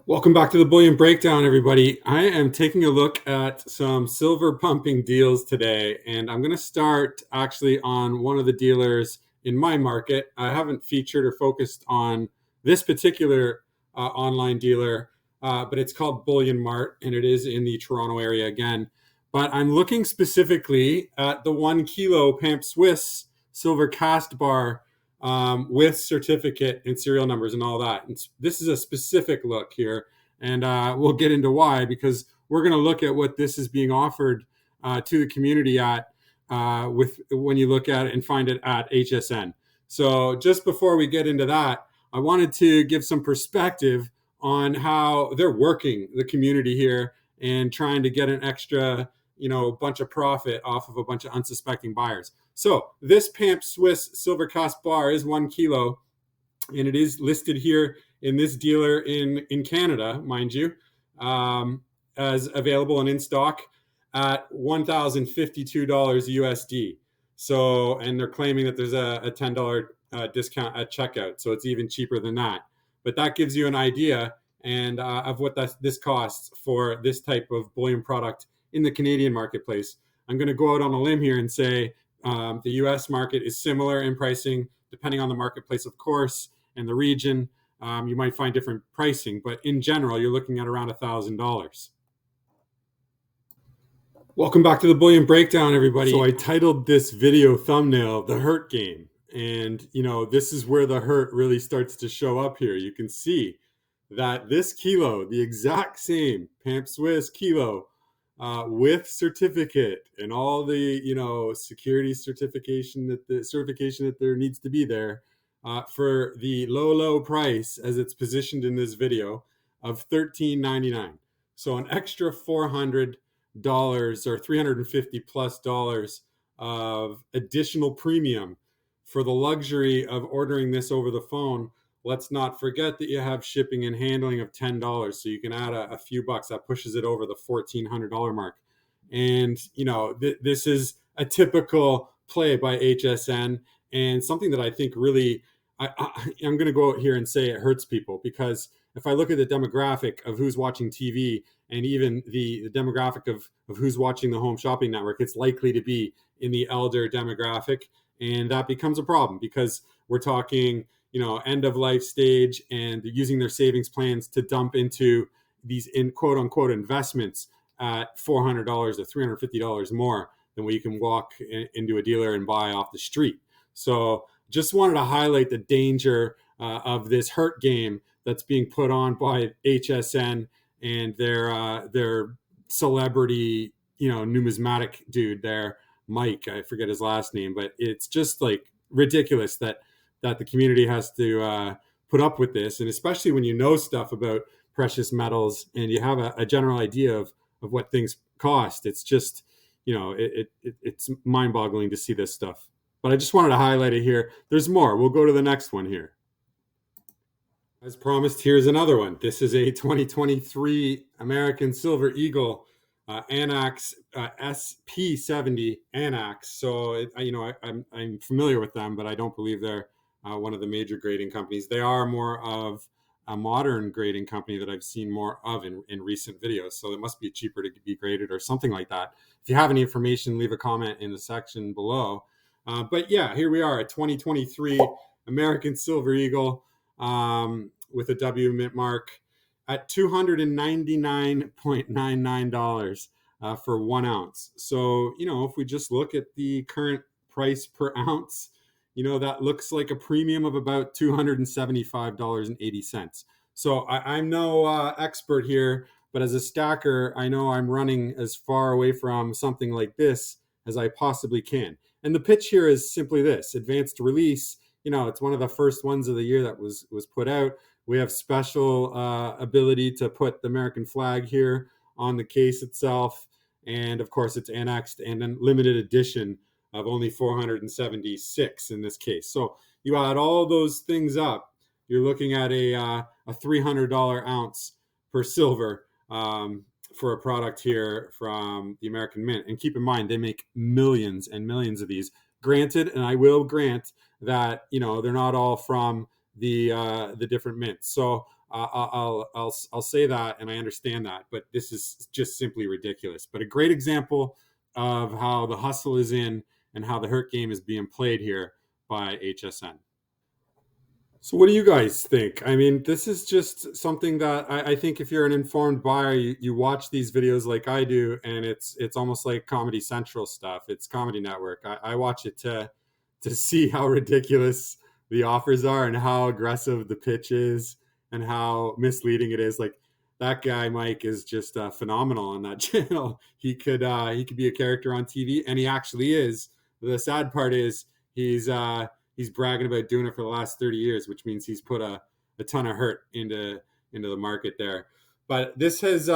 Welcome back to the Bullion Breakdown, everybody. I am taking a look at some silver pumping deals today, and I'm going to start actually on one of the dealers in my market. I haven't featured or focused on this particular online dealer, but it's called Bullion Mart, and it is in the Toronto area again. But I'm looking specifically at the 1 kilo Pamp Swiss silver cast bar with certificate and serial numbers and all that. And this is a specific look here, and we'll get into why, because we're going to look at what this is being offered to the community at with when you look at it and find it at HSN. So just before we get into that, I wanted to give some perspective on how they're working the community here and trying to get an extra bunch of profit off of a bunch of unsuspecting buyers. So this Pamp Swiss silver cast bar is 1 kilo, and it is listed here in this dealer in Canada, mind you, as available and in stock at $1,052 USD. So, and they're claiming that there's a $10 discount at checkout, so it's even cheaper than that. But that gives you an idea and of what this costs for this type of bullion product in the Canadian marketplace. I'm going to go out on a limb here and say the US market is similar in pricing, depending on the marketplace, of course, and the region. You might find different pricing, but in general, you're looking at around $1,000. Welcome back to the Bullion Breakdown, everybody. So I titled this video thumbnail, The Hurt Game. And, this is where the hurt really starts to show up here. You can see that this kilo, the exact same Pamp Swiss kilo, with certificate and all the security certification that there needs to be there for the low price as it's positioned in this video of $13.99. So an extra $400 or $350 plus dollars of additional premium for the luxury of ordering this over the phone. Let's not forget that you have shipping and handling of $10, so you can add a few bucks. That pushes it over the $1,400 mark. And this is a typical play by HSN, and something that I think really I'm going to go out here and say it hurts people, because if I look at the demographic of who's watching TV and even the demographic of who's watching the home shopping network, it's likely to be in the elder demographic, and that becomes a problem because we're talking end of life stage, and they're using their savings plans to dump into these in quote unquote investments at $400 or $350 more than what you can walk into a dealer and buy off the street. So just wanted to highlight the danger of this hurt game that's being put on by HSN and their celebrity, numismatic dude there, Mike. I forget his last name, but it's just like ridiculous that the community has to put up with this, and especially when you know stuff about precious metals and you have a general idea of what things cost. It's just, it's mind-boggling to see this stuff. But I just wanted to highlight it here. There's more. We'll go to the next one here. As promised, here's another one. This is a 2023 American Silver Eagle Anax SP70 Anax. So I'm familiar with them, but I don't believe they're one of the major grading companies. They are more of a modern grading company that I've seen more of in recent videos. So it must be cheaper to be graded or something like that. If you have any information, leave a comment in the section below. But yeah, here we are, a 2023 American Silver Eagle with a W mint mark at $299.99 for 1 ounce. So, if we just look at the current price per ounce, that looks like a premium of about $275.80. So I'm no expert here, but as a stacker, I know I'm running as far away from something like this as I possibly can. And the pitch here is simply this: advanced release. It's one of the first ones of the year that was put out. We have special ability to put the American flag here on the case itself. And of course, it's annexed and then limited edition of only 476 in this case. So you add all those things up, you're looking at a $300 ounce per silver for a product here from the American Mint. And keep in mind, they make millions and millions of these. Granted, and I will grant that they're not all from the different mints. So I'll say that, and I understand that, but this is just simply ridiculous. But a great example of how the hustle is in and how the hurt game is being played here by HSN. So, what do you guys think? I mean, this is just something that I think if you're an informed buyer, you watch these videos like I do, and it's almost like Comedy Central stuff. It's Comedy Network. I watch it to see how ridiculous the offers are and how aggressive the pitch is and how misleading it is. Like that guy Mike is just phenomenal on that channel. He could be a character on TV, and he actually is. The sad part is he's bragging about doing it for the last 30 years, which means he's put a ton of hurt into the market there. But this has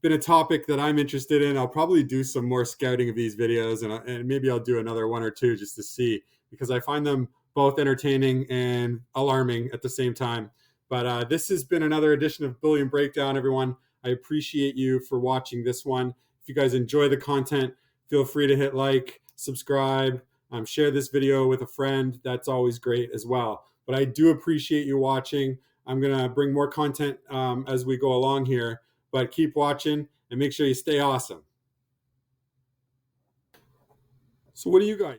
been a topic that I'm interested in. I'll probably do some more scouting of these videos, and maybe I'll do another one or two just to see, because I find them both entertaining and alarming at the same time. But this has been another edition of Bullion Breakdown, everyone. I appreciate you for watching this one. If you guys enjoy the content, feel free to hit like, subscribe, share this video with a friend. That's always great as well. But I do appreciate you watching. I'm going to bring more content as we go along here. But keep watching and make sure you stay awesome. So what do you guys